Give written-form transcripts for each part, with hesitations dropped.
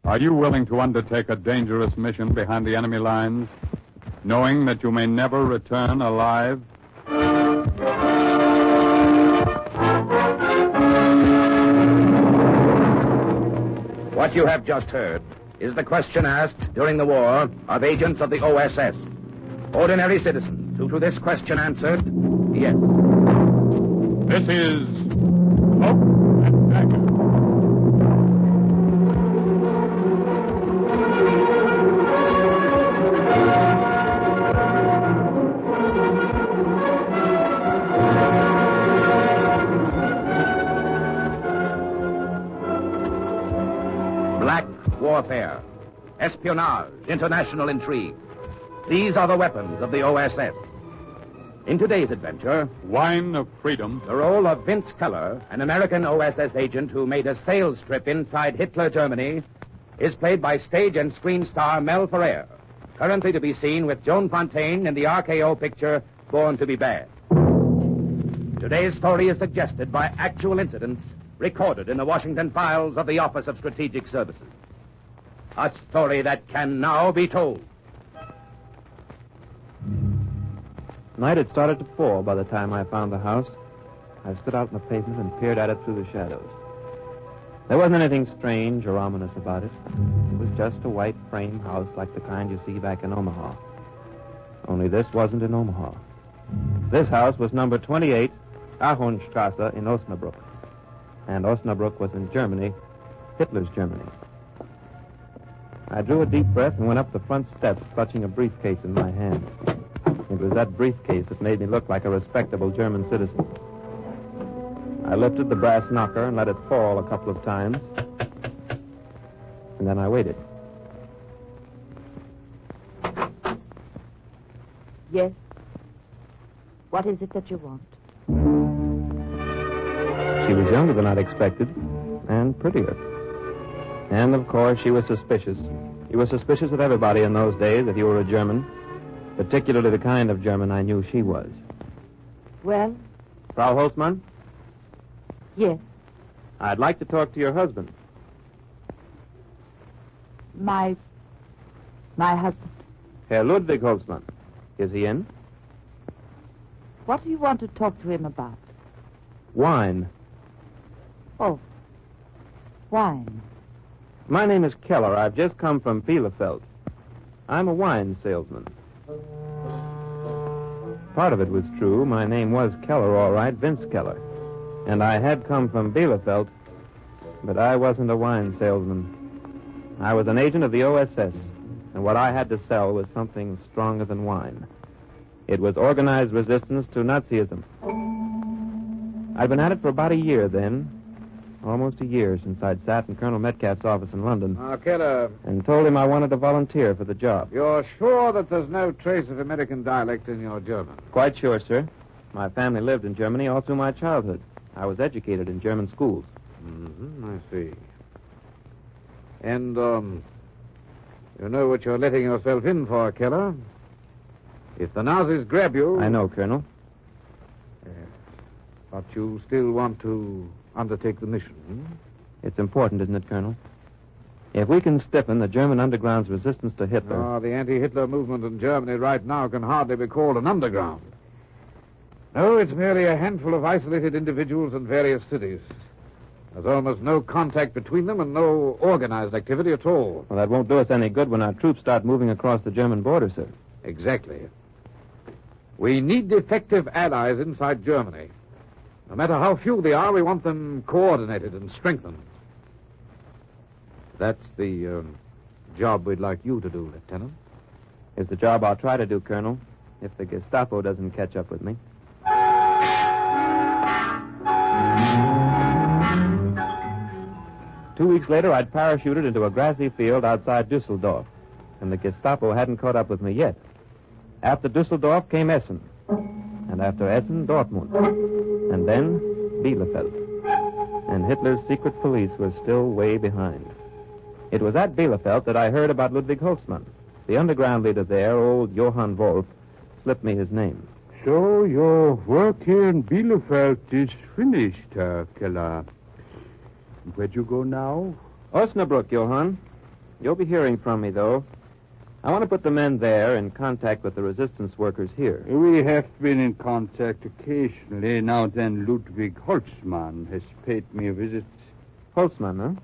Are you willing to undertake a dangerous mission behind the enemy lines, knowing that you may never return alive? What you have just heard is the question asked during the war of agents of the OSS. Ordinary citizens who to this question answered, yes. This is Cloak and Dagger. Black warfare, espionage, international intrigue. These are the weapons of the OSS. In today's adventure, Wine of Freedom. the role of Vince Keller, an American OSS agent who made a sales trip inside Hitler Germany, is played by stage and screen star Mel Ferrer, currently to be seen with Joan Fontaine in the RKO picture Born to be Bad. Today's story is suggested by actual incidents recorded in the Washington files of the Office of Strategic Services. A story that can now be told. Night had started to fall by the time I found the house. I stood out on the pavement and peered at it through the shadows. There wasn't anything strange or ominous about it. It was just a white frame house like the kind you see back in Omaha. Only this wasn't in Omaha. This house was number 28, Ahornstrasse in Osnabrück. And Osnabrück was in Germany, Hitler's Germany. I drew a deep breath and went up the front steps, clutching a briefcase in my hand. It was that briefcase that made me look like a respectable German citizen. I lifted the brass knocker and let it fall a couple of times. And then I waited. Yes. What is it that you want? She was younger than I'd expected, and prettier. And, of course, she was suspicious. You were suspicious of everybody in those days if you were a German, particularly the kind of German I knew she was. Well? Frau Holtzmann? Yes. I'd like to talk to your husband. My husband. Herr Ludwig Holtzmann. Is he in? What do you want to talk to him about? Wine. Oh. Wine. My name is Keller. I've just come from Bielefeld. I'm a wine salesman. Part of it was true. My name was Keller, all right, Vince Keller. And I had come from Bielefeld, but I wasn't a wine salesman. I was an agent of the OSS, and what I had to sell was something stronger than wine. It was organized resistance to Nazism. I'd been at it for about a year then, almost a year since I'd sat in Colonel Metcalf's office in London. Now, Keller, and told him I wanted to volunteer for the job. you're sure that there's no trace of American dialect in your German? Quite sure, sir. My family lived in Germany all through my childhood. I was educated in German schools. Mm-hmm, I see. And, you know what you're letting yourself in for, Keller? If the Nazis grab you... I know, Colonel. Yes. But you still want to undertake the mission, It's important, isn't it, Colonel? If we can stiffen the German underground's resistance to Hitler... Oh, the anti-Hitler movement in Germany right now can hardly be called an underground. No, it's merely a handful of isolated individuals in various cities. There's almost no contact between them and no organized activity at all. Well, that won't do us any good when our troops start moving across the German border, sir. Exactly. We need effective allies inside Germany. No matter how few they are, we want them coordinated and strengthened. That's the job we'd like you to do, Lieutenant. It's the job I'll try to do, Colonel, if the Gestapo doesn't catch up with me. 2 weeks later, I'd parachuted into a grassy field outside Dusseldorf, and the Gestapo hadn't caught up with me yet. After Dusseldorf came Essen, and after Essen, Dortmund, and then Bielefeld. And Hitler's secret police was still way behind. It was at Bielefeld that I heard about Ludwig Holtzmann. The underground leader there, old Johann Wolf, slipped me his name. So your work here in Bielefeld is finished, Herr Keller. Where'd you go now? Osnabrück, Johann. You'll be hearing from me, though. I want to put the men there in contact with the resistance workers here. We have been in contact occasionally. Now then, Ludwig Holtzmann has paid me a visit. Holtzmann, huh?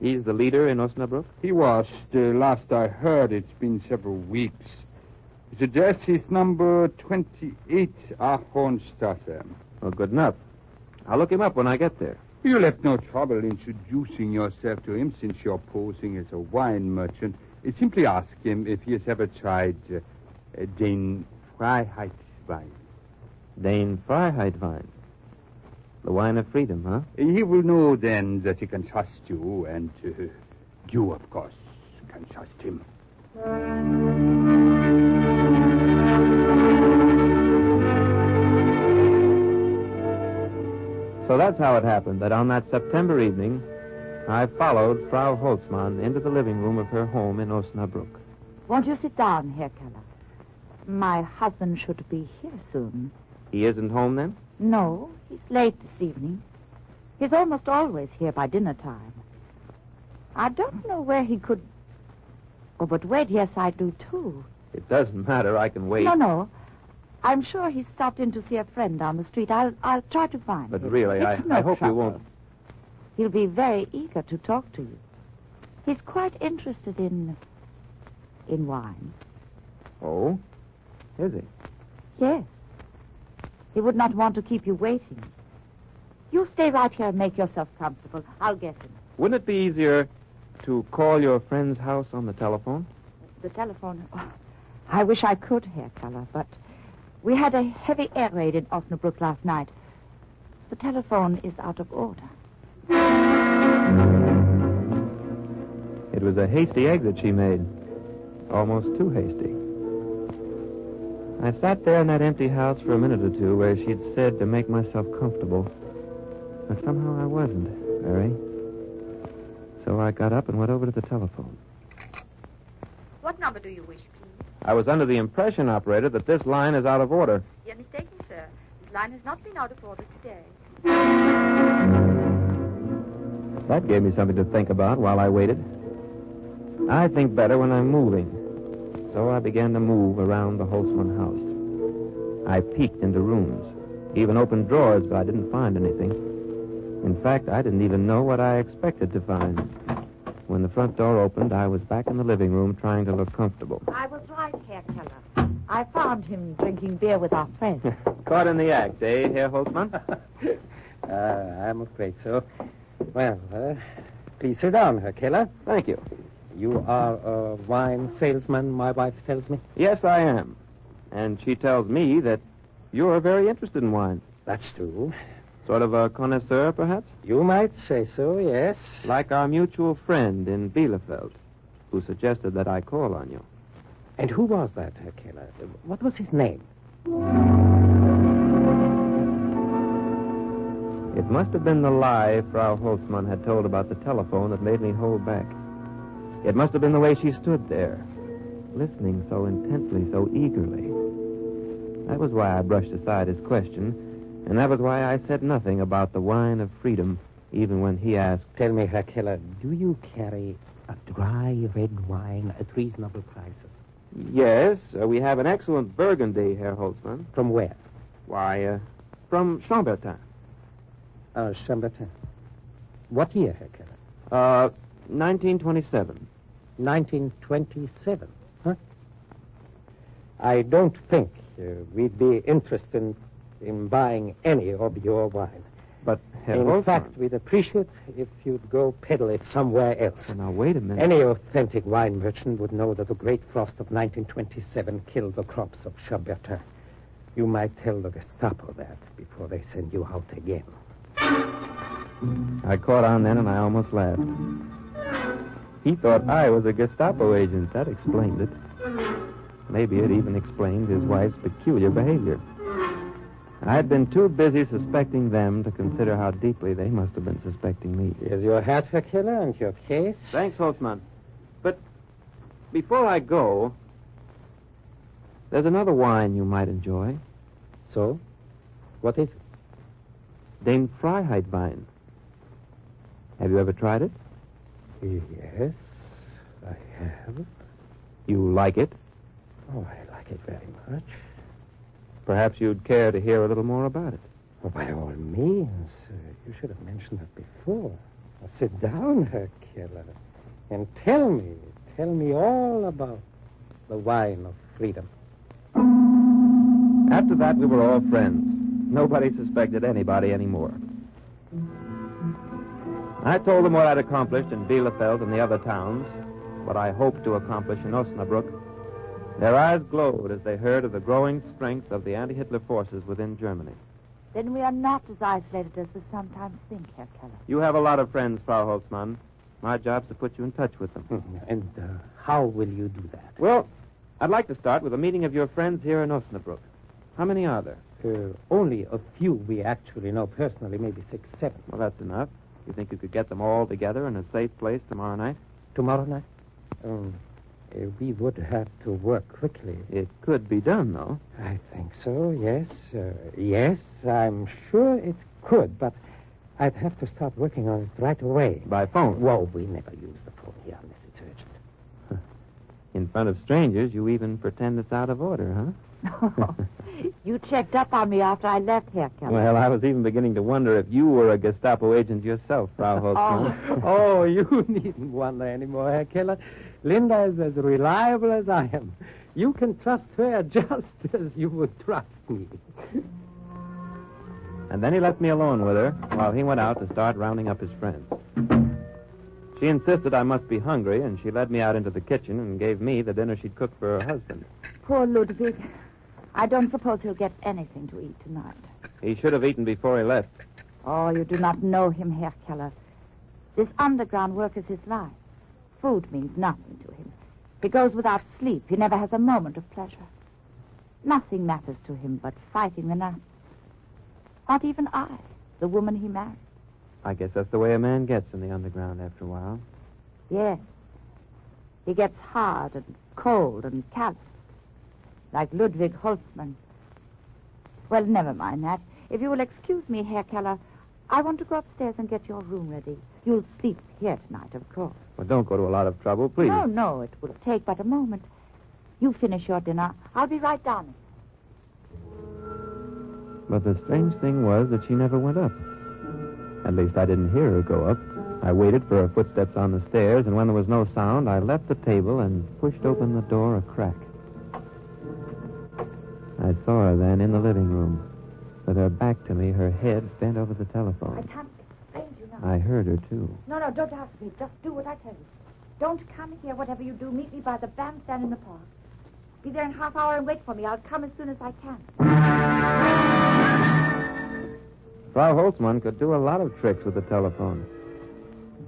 He's the leader in Osnabrück? He was. The last I heard, it's been several weeks. His address is number 28 Ahornstrasse. Well, good enough. I'll look him up when I get there. You'll have no trouble introducing yourself to him since you're posing as a wine merchant. Simply ask him if he has ever tried Den Freiheitswein. Den Freiheitswein. The wine of freedom, huh? He will know then that he can trust you, and you, of course, can trust him. So that's how it happened, that on that September evening, I followed Frau Holtzmann into the living room of her home in Osnabrück. Won't you sit down, Herr Keller? My husband should be here soon. He isn't home, then? No, he's late this evening. He's almost always here by dinner time. I don't know where he could... Oh, but wait, yes, I do, too. It doesn't matter. I can wait. No. I'm sure he stopped in to see a friend down the street. I'll try to find him. But really, I hope you won't... He'll be very eager to talk to you. He's quite interested in wine. Oh? Is he? Yes. He would not want to keep you waiting. You stay right here and make yourself comfortable. I'll get him. Wouldn't it be easier to call your friend's house on the telephone? The telephone... Oh, I wish I could, Herr Keller, but we had a heavy air raid in Osnabrück last night. The telephone is out of order. It was a hasty exit she made. Almost too hasty. I sat there in that empty house for a minute or two where she'd said to make myself comfortable. But somehow I wasn't, Mary. So I got up and went over to the telephone. What number do you wish, please? I was under the impression, operator, that this line is out of order. You're mistaken, sir. This line has not been out of order today. That gave me something to think about while I waited. I think better when I'm moving. So I began to move around the Holtzmann house. I peeked into rooms, even opened drawers, but I didn't find anything. In fact, I didn't even know what I expected to find. When the front door opened, I was back in the living room trying to look comfortable. I was right, Herr Keller. I found him drinking beer with our friends. Caught in the act, eh, Herr Holtzmann? I'm afraid so. Well, please sit down, Herr Keller. Thank you. You are a wine salesman, my wife tells me. Yes, I am. And she tells me that you're very interested in wine. That's true. Sort of a connoisseur, perhaps? You might say so, yes. Like our mutual friend in Bielefeld, who suggested that I call on you. And who was that, Herr Keller? What was his name? It must have been the lie Frau Holtzmann had told about the telephone that made me hold back. It must have been the way she stood there, listening so intently, so eagerly. That was why I brushed aside his question, and that was why I said nothing about the wine of freedom, even when he asked. Tell me, Herr Keller, do you carry a dry red wine at reasonable prices? Yes, we have an excellent Burgundy, Herr Holtzmann. From where? Why, from Chambertin. Chambertin. What year, Herr Keller? 1927. 1927, huh? I don't think we'd be interested in buying any of your wine. But, Herr In Holtzmann... fact, we'd appreciate if you'd go peddle it somewhere else. Now, wait a minute. Any authentic wine merchant would know that the great frost of 1927 killed the crops of Chambertin. You might tell the Gestapo that before they send you out again. I caught on then, and I almost laughed. He thought I was a Gestapo agent. That explained it. Maybe it even explained his wife's peculiar behavior. I'd been too busy suspecting them to consider how deeply they must have been suspecting me. Here's your hat, Herr Keller, and your case. Thanks, Holtzmann. But before I go, there's another wine you might enjoy. So? What is it? Den Freiheitswein. Have you ever tried it? Yes. I have. You like it? Oh, I like it very much. Perhaps you'd care to hear a little more about it. Oh, by all means. You should have mentioned that before. Now, sit down, Herr Keller, and tell me all about the wine of freedom. After that, we were all friends. Nobody suspected anybody anymore. I told them what I'd accomplished in Bielefeld and the other towns, what I hoped to accomplish in Osnabrück. Their eyes glowed as they heard of the growing strength of the anti-Hitler forces within Germany. Then we are not as isolated as we sometimes think, Herr Keller. You have a lot of friends, Frau Holtzmann. My job's to put you in touch with them. And how will you do that? Well, I'd like to start with a meeting of your friends here in Osnabrück. How many are there? Only a few we actually know personally, maybe 6, 7. Well, that's enough. You think you could get them all together in a safe place tomorrow night? Tomorrow night? We would have to work quickly. It could be done, though. I think so, yes. Yes, I'm sure it could, but I'd have to start working on it right away. By phone? Well, we never use the phone here unless it's urgent. In front of strangers, you even pretend it's out of order, huh? Oh, you checked up on me after I left, Herr Keller. Well, I was even beginning to wonder if you were a Gestapo agent yourself, Frau Holtzmann. Oh, you needn't wonder anymore, Herr Keller. Linda is as reliable as I am. You can trust her just as you would trust me. And then he left me alone with her while he went out to start rounding up his friends. She insisted I must be hungry, and she led me out into the kitchen and gave me the dinner she'd cooked for her husband. Poor Ludwig. I don't suppose he'll get anything to eat tonight. He should have eaten before he left. Oh, you do not know him, Herr Keller. This underground work is his life. Food means nothing to him. He goes without sleep. He never has a moment of pleasure. Nothing matters to him but fighting the Nazis. Not even I, the woman he married. I guess that's the way a man gets in the underground after a while. Yes. He gets hard and cold and callous. Like Ludwig Holtzmann. Well, never mind that. If you will excuse me, Herr Keller, I want to go upstairs and get your room ready. You'll sleep here tonight, of course. Well, don't go to a lot of trouble, please. No, it will take but a moment. You finish your dinner. I'll be right down. But the strange thing was that she never went up. At least I didn't hear her go up. I waited for her footsteps on the stairs, and when there was no sound, I left the table and pushed open the door a crack. I saw her then in the living room, with her back to me, her head bent over the telephone. I can't explain to you now. I heard her, too. No, don't ask me. Just do what I tell you. Don't come here, whatever you do. Meet me by the bandstand in the park. Be there in half hour and wait for me. I'll come as soon as I can. Frau Holtzmann could do a lot of tricks with the telephone.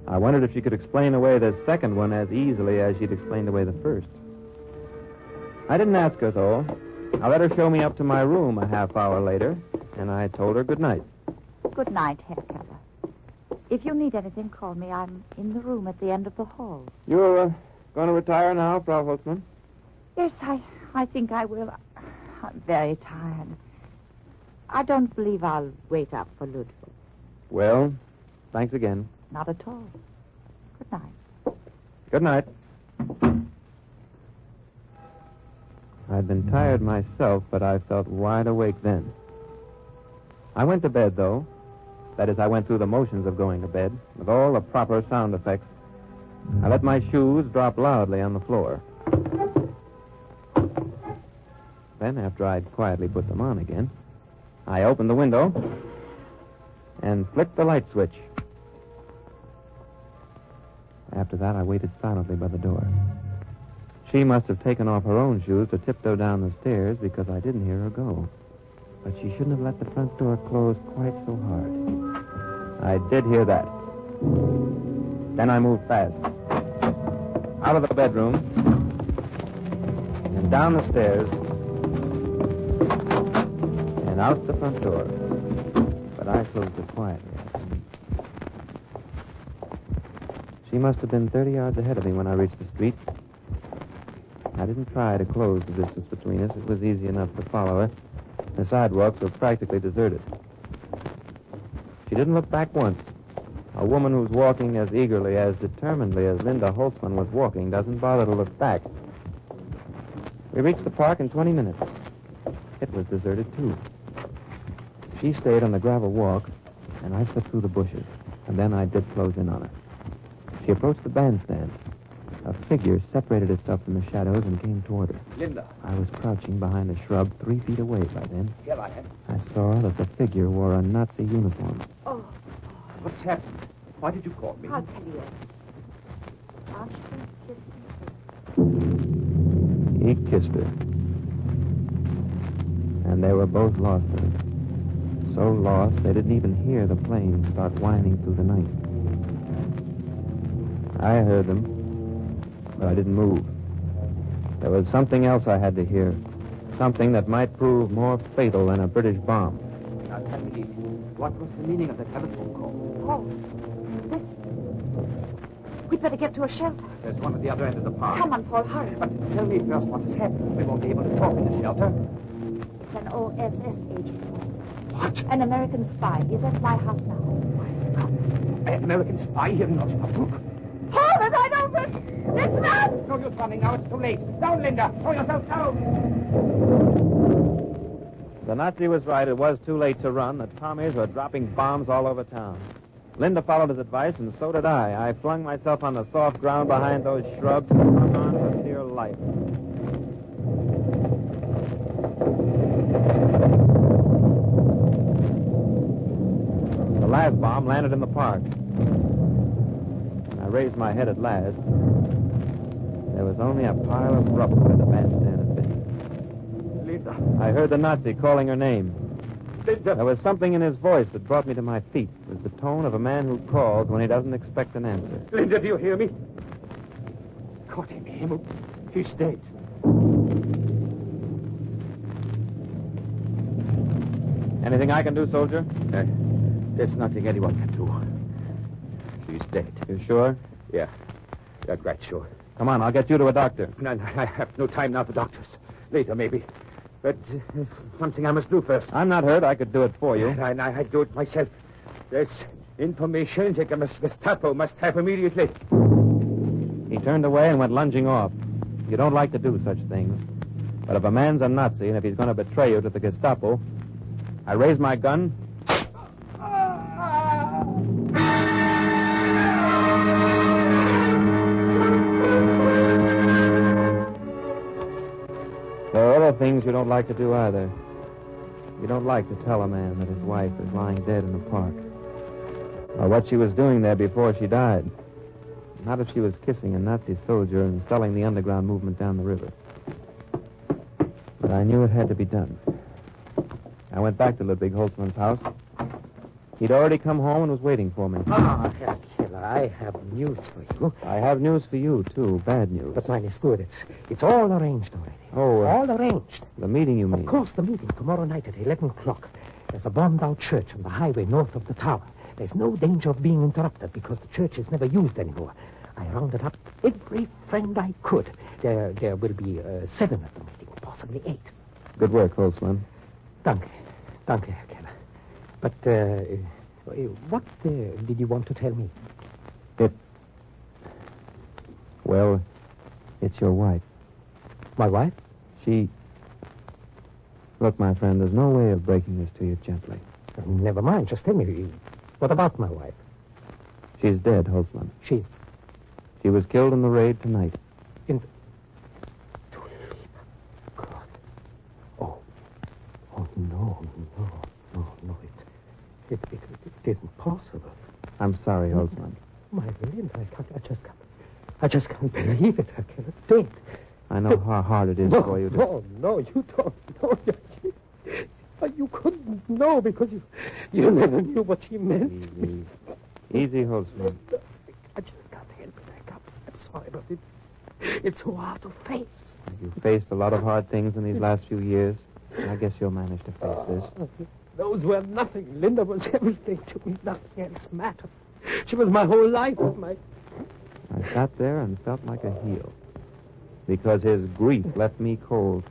I wondered if she could explain away the second one as easily as she'd explained away the first. I didn't ask her, though. I let her show me up to my room a half hour later, and I told her good night. Good night, Herr Keller. If you need anything, call me. I'm in the room at the end of the hall. You're going to retire now, Frau Holtzmann? Yes, I think I will. I'm very tired. I don't believe I'll wait up for Ludwig. Well, thanks again. Not at all. Good night. Good night. I'd been tired myself, but I felt wide awake then. I went to bed, though. That is, I went through the motions of going to bed, with all the proper sound effects. I let my shoes drop loudly on the floor. Then, after I'd quietly put them on again, I opened the window and flicked the light switch. After that, I waited silently by the door. She must have taken off her own shoes to tiptoe down the stairs because I didn't hear her go. But she shouldn't have let the front door close quite so hard. I did hear that. Then I moved fast. Out of the bedroom and down the stairs and out the front door. But I closed it quietly. She must have been 30 yards ahead of me when I reached the street. I didn't try to close the distance between us. It was easy enough to follow her. The sidewalks were practically deserted. She didn't look back once. A woman who's walking as eagerly, as determinedly as Linda Holtzman was walking doesn't bother to look back. We reached the park in 20 minutes. It was deserted, too. She stayed on the gravel walk, and I slipped through the bushes, and then I did close in on her. She approached the bandstand. A figure separated itself from the shadows and came toward her. Linda. I was crouching behind a shrub 3 feet away by then. Here I am. I saw that the figure wore a Nazi uniform. Oh, What's happened? Why did you call me? I'll tell you. Aren't you going to kiss me? He kissed her. And they were both lost in it. So lost they didn't even hear the plane start whining through the night. I heard them, but I didn't move. There was something else I had to hear. Something that might prove more fatal than a British bomb. Now tell me, what was the meaning of the telephone call? Paul, listen. We'd better get to a shelter. There's one at the other end of the park. Come on, Paul, hurry. But tell me first what has happened. We won't be able to talk in the shelter. It's an OSS agent. What? An American spy. He's at my house now. An American spy here in Osnabrück? Paul, the right open! Let's run! No use running now. It's too late. Down, Linda. Throw yourself down. The Nazi was right. It was too late to run. The Tommies were dropping bombs all over town. Linda followed his advice, and so did I. I flung myself on the soft ground behind those shrubs and hung on for dear life. The last bomb landed in the park. When I raised my head at last, there was only a pile of rubble where the bandstand had been. Linda. I heard the Nazi calling her name. Linda. There was something in his voice that brought me to my feet. It was the tone of a man who calls when he doesn't expect an answer. Linda, do you hear me? God in him. He's dead. Anything I can do, soldier? There's nothing anyone can do. He's dead. You sure? Yeah, quite sure. Come on, I'll get you to a doctor. No, I have no time now for doctors. Later, maybe. But there's something I must do first. I'm not hurt. I could do it for you. I'd do it myself. There's information the Gestapo must have immediately. He turned away and went lunging off. You don't like to do such things. But if a man's a Nazi and if he's going to betray you to the Gestapo, I raised my gun. There are other things you don't like to do either. You don't like to tell a man that his wife is lying dead in the park. Or what she was doing there before she died. Not if she was kissing a Nazi soldier and selling the underground movement down the river. But I knew it had to be done. I went back to Ludwig Holtzman's house. He'd already come home and was waiting for me. Ah, Herr Keller, I have news for you. I have news for you, too. Bad news. But mine is good. It's all arranged already. Oh, all arranged. The meeting, you mean? Of course, the meeting tomorrow night at 11 o'clock. There's a bombed-out church on the highway north of the tower. There's no danger of being interrupted because the church is never used anymore. I rounded up every friend I could. There will be 7 at the meeting, possibly 8. Good work, Holtzman. Danke, Herr Keller. But what did you want to tell me? Well, it's your wife. My wife? Look, my friend, there's no way of breaking this to you gently. Never mind. Just tell me. What about my wife? She's dead, Holtzman. She was killed in the raid tonight. God. Oh, no. It isn't possible. I'm sorry, Holtzman. My Linda, I just can't believe it. I cannot think. I know how hard it is for you to... No, you don't know. You couldn't know because you never knew what she meant. Easy, Holtzman. I just can't help it. I'm sorry, but it's so hard to face. You've faced a lot of hard things in these last few years. I guess you'll manage to face this. Those were nothing. Linda was everything to me. Nothing else mattered. She was my whole life. I sat there and felt like a heel. Because his grief left me cold.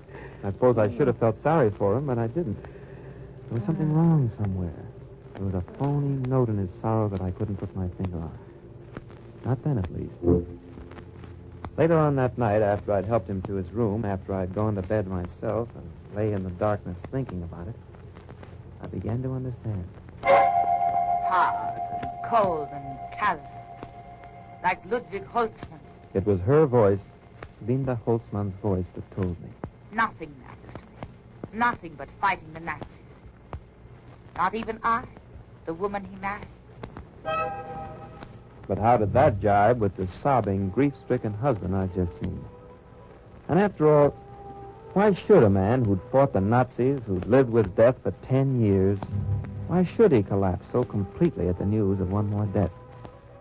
I suppose I should have felt sorry for him, but I didn't. There was something wrong somewhere. There was a phony note in his sorrow that I couldn't put my finger on. Not then, at least. Later on that night, after I'd helped him to his room, after I'd gone to bed myself and lay in the darkness thinking about it, I began to understand. Hard and cold and callous. Like Ludwig Holtzmann. It was her voice, Linda Holtzmann's voice, that told me. Nothing matters to him. Nothing but fighting the Nazis. Not even I, the woman he married. But how did that jibe with the sobbing, grief-stricken husband I'd just seen? And after all, why should a man who'd fought the Nazis, who'd lived with death for 10 years, why should he collapse so completely at the news of one more death,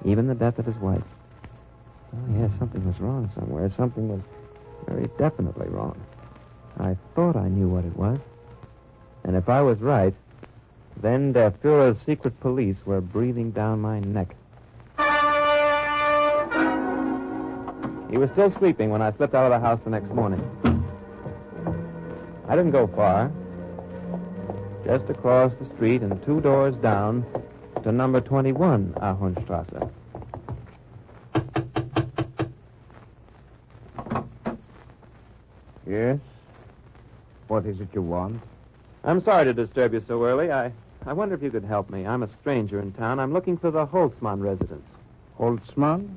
even the death of his wife? Oh, yes, something was wrong somewhere. Something was very definitely wrong. I thought I knew what it was. And if I was right, then Der Fuhrer's secret police were breathing down my neck. He was still sleeping when I slipped out of the house the next morning. I didn't go far. Just across the street and 2 doors down to number 21 Ahornstrasse. Yes? What is it you want? I'm sorry to disturb you so early. I wonder if you could help me. I'm a stranger in town. I'm looking for the Holtzmann residence. Holtzmann?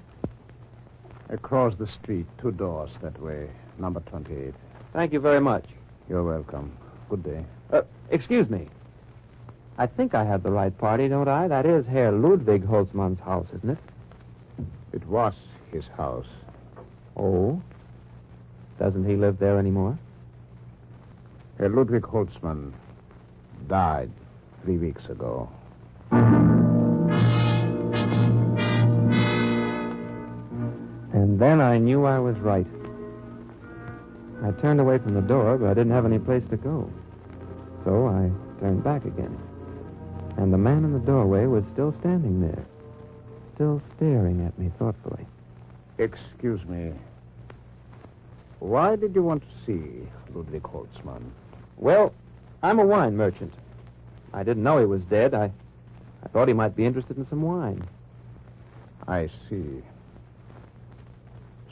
Across the street, 2 doors that way, number 28. Thank you very much. You're welcome. Good day. Excuse me. I think I have the right party, don't I? That is Herr Ludwig Holtzmann's house, isn't it? It was his house. Oh? Doesn't he live there anymore? Herr Ludwig Holtzmann died 3 weeks ago. And then I knew I was right. I turned away from the door, but I didn't have any place to go. So I turned back again. And the man in the doorway was still standing there, still staring at me thoughtfully. Excuse me. Why did you want to see Ludwig Holtzmann? Well, I'm a wine merchant. I didn't know he was dead. I thought he might be interested in some wine. I see.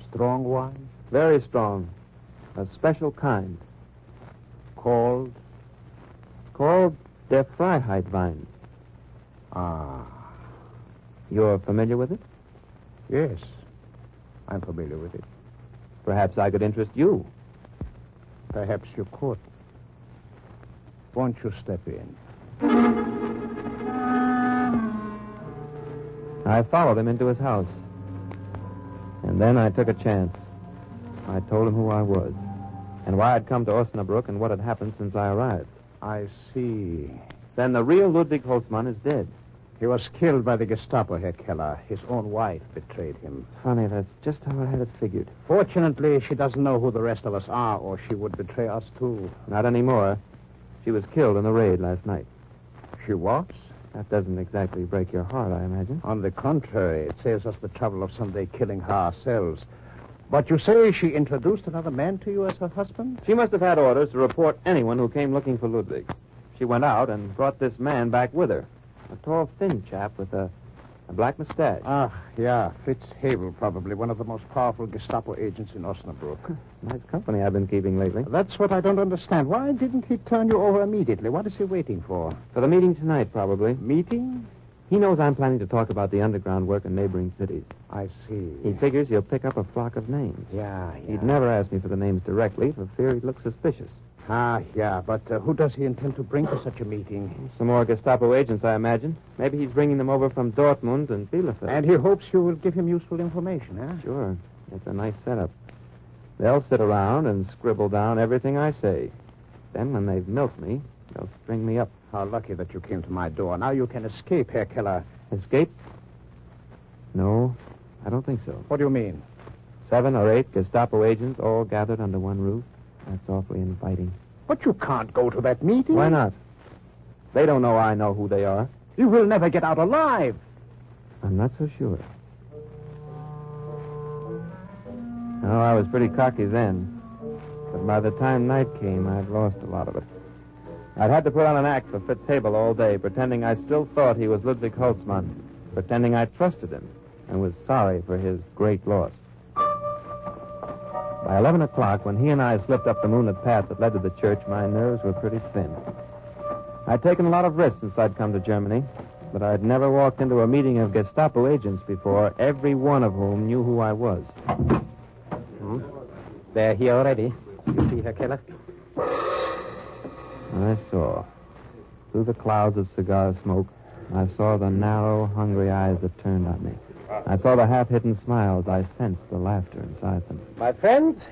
Strong wine? Very strong. A special kind. Called? Der Freiheitwein. Ah. You're familiar with it? Yes. I'm familiar with it. Perhaps I could interest you. Perhaps you could. Won't you step in? I followed him into his house. And then I took a chance. I told him who I was, and why I'd come to Osnabrück and what had happened since I arrived. I see. Then the real Ludwig Holtzmann is dead. He was killed by the Gestapo, Herr Keller. His own wife betrayed him. Funny, that's just how I had it figured. Fortunately, she doesn't know who the rest of us are, or she would betray us, too. Not anymore. She was killed in the raid last night. She was? That doesn't exactly break your heart, I imagine. On the contrary, it saves us the trouble of someday killing her ourselves. But you say she introduced another man to you as her husband? She must have had orders to report anyone who came looking for Ludwig. She went out and brought this man back with her. A tall, thin chap with a black mustache. Ah, yeah. Fritz Havel, probably one of the most powerful Gestapo agents in Osnabrück. Nice company I've been keeping lately. That's what I don't understand. Why didn't he turn you over immediately? What is he waiting for? For the meeting tonight, probably. Meeting? He knows I'm planning to talk about the underground work in neighboring cities. I see. He figures he'll pick up a flock of names. Yeah. He'd never ask me for the names directly for fear he'd look suspicious. Ah, yeah, but who does he intend to bring to such a meeting? Some more Gestapo agents, I imagine. Maybe he's bringing them over from Dortmund and Bielefeld. And he hopes you will give him useful information, huh? Sure. It's a nice setup. They'll sit around and scribble down everything I say. Then when they've milked me, they'll string me up. How lucky that you came to my door. Now you can escape, Herr Keller. Escape? No, I don't think so. What do you mean? 7 or 8 Gestapo agents all gathered under one roof. That's awfully inviting. But you can't go to that meeting. Why not? They don't know I know who they are. You will never get out alive. I'm not so sure. Oh, I was pretty cocky then. But by the time night came, I'd lost a lot of it. I'd had to put on an act for Fitzhabel all day, pretending I still thought he was Ludwig Holtzmann, pretending I trusted him and was sorry for his great loss. By 11 o'clock, when he and I slipped up the moonlit path that led to the church, my nerves were pretty thin. I'd taken a lot of risks since I'd come to Germany, but I'd never walked into a meeting of Gestapo agents before, every one of whom knew who I was. They're here already. You see, Herr Keller? I saw. Through the clouds of cigar smoke, I saw the narrow, hungry eyes that turned on me. I saw the half-hidden smiles. I sensed the laughter inside them. My friends,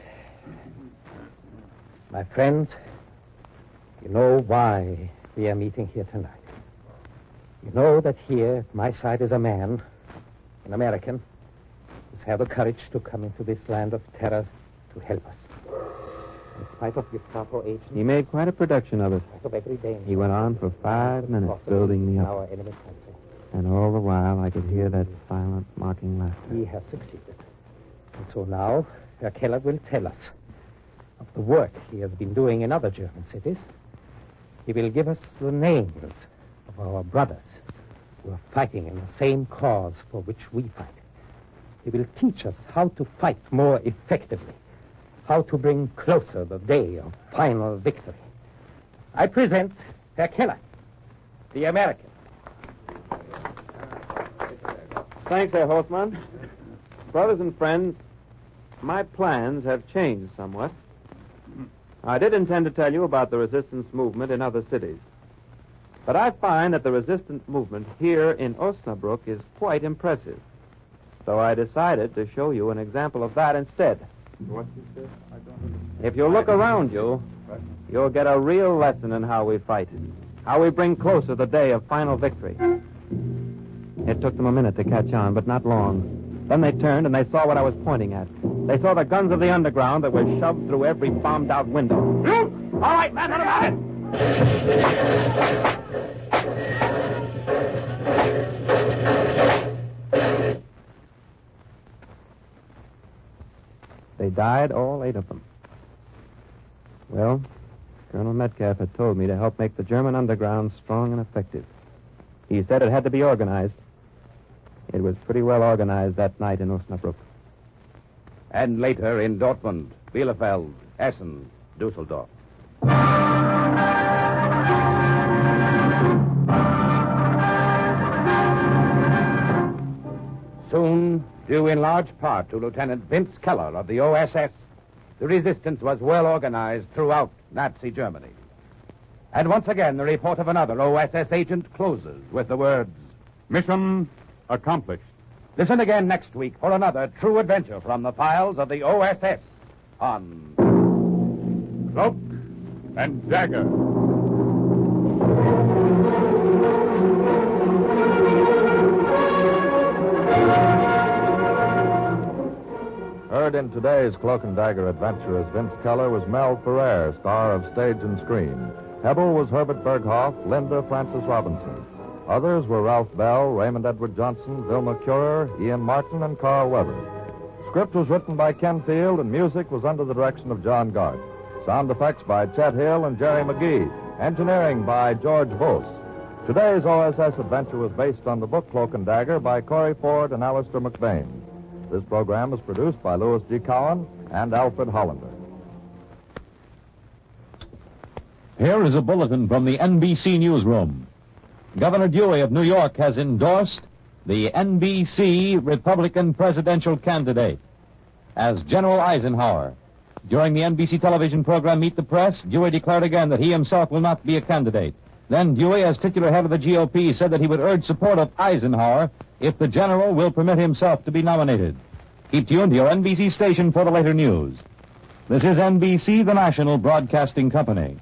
you know why we are meeting here tonight. You know that here at my side is a man, an American, who's had the courage to come into this land of terror to help us. In spite of Gestapo agents... He made quite a production of it. Of every day. He went on for 5 minutes building me up. Our enemy country. And all the while, I could hear that silent, mocking laughter. He has succeeded. And so now, Herr Keller will tell us of the work he has been doing in other German cities. He will give us the names of our brothers who are fighting in the same cause for which we fight. He will teach us how to fight more effectively, how to bring closer the day of final victory. I present Herr Keller, the American. Thanks, Herr Holtzmann. Brothers and friends, my plans have changed somewhat. I did intend to tell you about the resistance movement in other cities. But I find that the resistance movement here in Osnabrück is quite impressive. So I decided to show you an example of that instead. If you look around you, you'll get a real lesson in how we fight, how we bring closer the day of final victory. It took them a minute to catch on, but not long. Then they turned and they saw what I was pointing at. They saw the guns of the underground that were shoved through every bombed-out window. All right, man, on the They died, all 8 of them. Well, Colonel Metcalf had told me to help make the German underground strong and effective. He said it had to be organized. It was pretty well organized that night in Osnabrück. And later in Dortmund, Bielefeld, Essen, Dusseldorf. Soon, due in large part to Lieutenant Vince Keller of the OSS, the resistance was well organized throughout Nazi Germany. And once again, the report of another OSS agent closes with the words, Mission accomplished. Listen again next week for another true adventure from the files of the OSS on Cloak and Dagger. Heard in today's Cloak and Dagger adventure as Vince Keller was Mel Ferrer, star of stage and screen. Hebel was Herbert Berghoff, Linda Francis Robinson. Others were Ralph Bell, Raymond Edward Johnson, Vilma Curer, Ian Martin, and Carl Weber. Script was written by Ken Field, and music was under the direction of John Garth. Sound effects by Chet Hill and Jerry McGee. Engineering by George Vos. Today's OSS adventure was based on the book Cloak and Dagger by Corey Ford and Alastair MacBain. This program was produced by Louis G. Cowan and Alfred Hollander. Here is a bulletin from the NBC newsroom. Governor Dewey of New York has endorsed the NBC Republican presidential candidate as General Eisenhower. During the NBC television program Meet the Press, Dewey declared again that he himself will not be a candidate. Then Dewey, as titular head of the GOP, said that he would urge support of Eisenhower if the general will permit himself to be nominated. Keep tuned to your NBC station for the later news. This is NBC, the national broadcasting company.